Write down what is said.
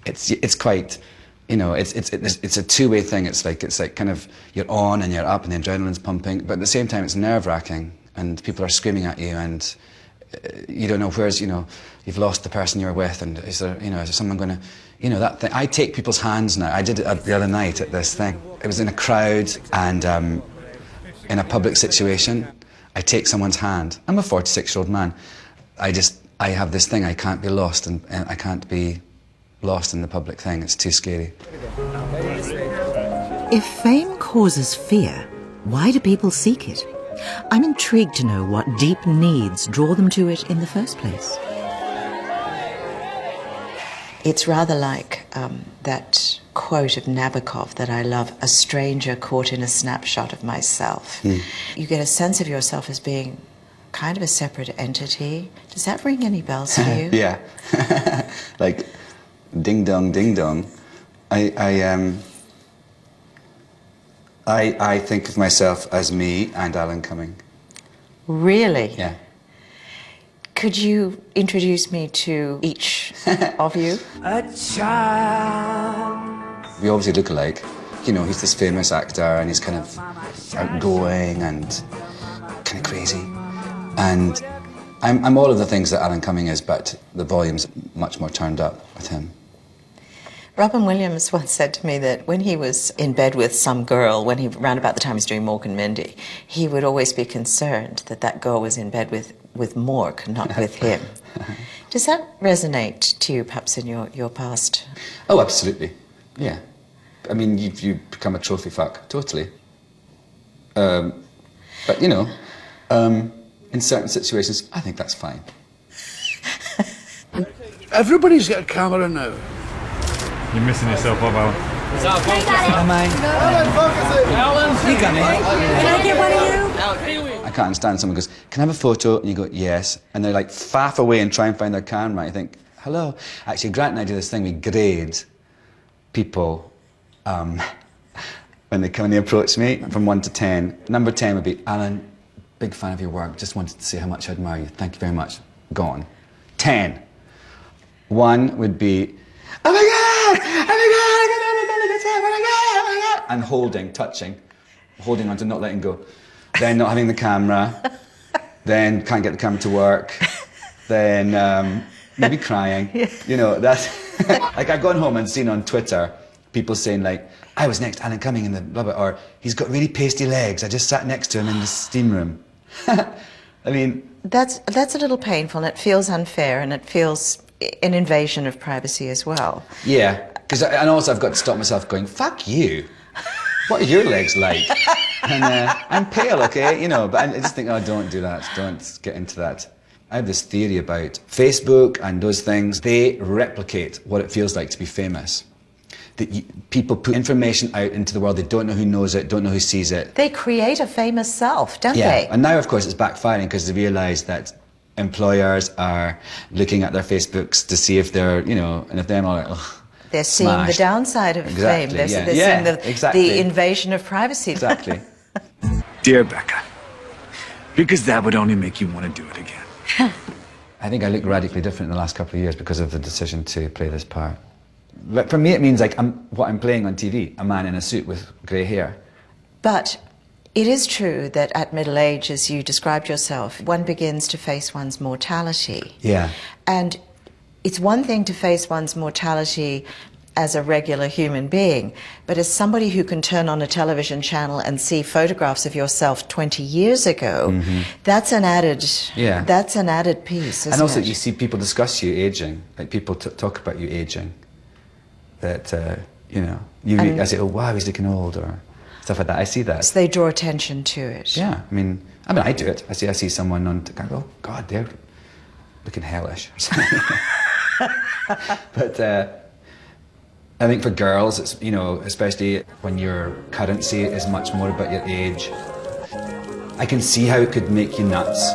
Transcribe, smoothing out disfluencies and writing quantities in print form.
it's quite, you know, it's a two-way thing. It's like kind of you're on and you're up and the adrenaline's pumping, but at the same time it's nerve-wracking and people are screaming at you and you don't know where's, you know, you've lost the person you're with and is there someone going to, you know, that thing. I take people's hands now. I did it the other night at this thing. It was in a crowd and in a public situation. I take someone's hand. I'm a 46-year-old man. I have this thing. I can't be lost and I can't be lost in the public thing. It's too scary. If fame causes fear, why do people seek it? I'm intrigued to know what deep needs draw them to it in the first place. It's rather like that quote of Nabokov that I love, a stranger caught in a snapshot of myself. You get a sense of yourself as being kind of a separate entity. Does that ring any bells for you? Yeah. Like, ding dong, ding dong. I think of myself as me and Alan Cumming. Really? Yeah. Could you introduce me to each of you? A child. We obviously look alike. You know, he's this famous actor and he's kind of outgoing and kind of crazy. And I'm all of the things that Alan Cumming is, but the volume's much more turned up with him. Robin Williams once said to me that when he was in bed with some girl, around about the time he was doing Mork and Mindy, he would always be concerned that that girl was in bed with Mork, not with him. Does that resonate to you, perhaps, in your past? Oh, absolutely. Yeah. I mean, you become a trophy fuck, totally. But, you know, in certain situations, I think that's fine. Everybody's got a camera now. You're missing yourself up, Alan. Is that focus? Alan, focus it! Alan! You got it. Can I get one of you? I can't understand someone goes, can I have a photo? And you go, yes. And they're like faff away and try and find their camera. I think, hello. Actually, Grant and I do this thing, we grade people when they approach me from 1 to 10. Number 10 would be, Alan, big fan of your work. Just wanted to say how much I admire you. Thank you very much. Gone. 10. 1 would be, oh my God! Oh my God! Oh my God! Oh my God! And holding on to not letting go. Then not having the camera. Then can't get the camera to work. Then maybe crying. You know, that's like I've gone home and seen on Twitter people saying like, I was next to Alan Cumming in the blah blah, or he's got really pasty legs. I just sat next to him in the steam room. I mean, that's a little painful, and it feels unfair, and it feels an invasion of privacy as well. Yeah, and also I've got to stop myself going, fuck you. What are your legs like? And I'm pale, okay, you know, but I just think, oh, don't do that, don't get into that. I have this theory about Facebook and those things. They replicate what it feels like to be famous. That people put information out into the world, they don't know who knows it, don't know who sees it. They create a famous self, don't yeah. they? And now, of course, it's backfiring because they realise that employers are looking at their Facebooks to see if they're, you know, and if they're all like, ugh, they're seeing smashed. The downside of fame. They're seeing the invasion of privacy. Exactly. Dear Becca, because that would only make you want to do it again. I think I look radically different in the last couple of years because of the decision to play this part. But for me, it means like what I'm playing on TV, a man in a suit with grey hair. But it is true that at middle age, as you described yourself, one begins to face one's mortality. Yeah. And it's one thing to face one's mortality as a regular human being, but as somebody who can turn on a television channel and see photographs of yourself 20 years ago, that's an added piece, isn't and also it? you see people discuss you aging, like people talk about you aging. That, you know, I say, oh wow, he's looking old, or stuff like that. I see that. So they draw attention to it. Yeah, I mean, I do it. I see someone on, I go, oh God, they're looking hellish. But I think for girls, it's, you know, especially when your currency is much more about your age, I can see how it could make you nuts.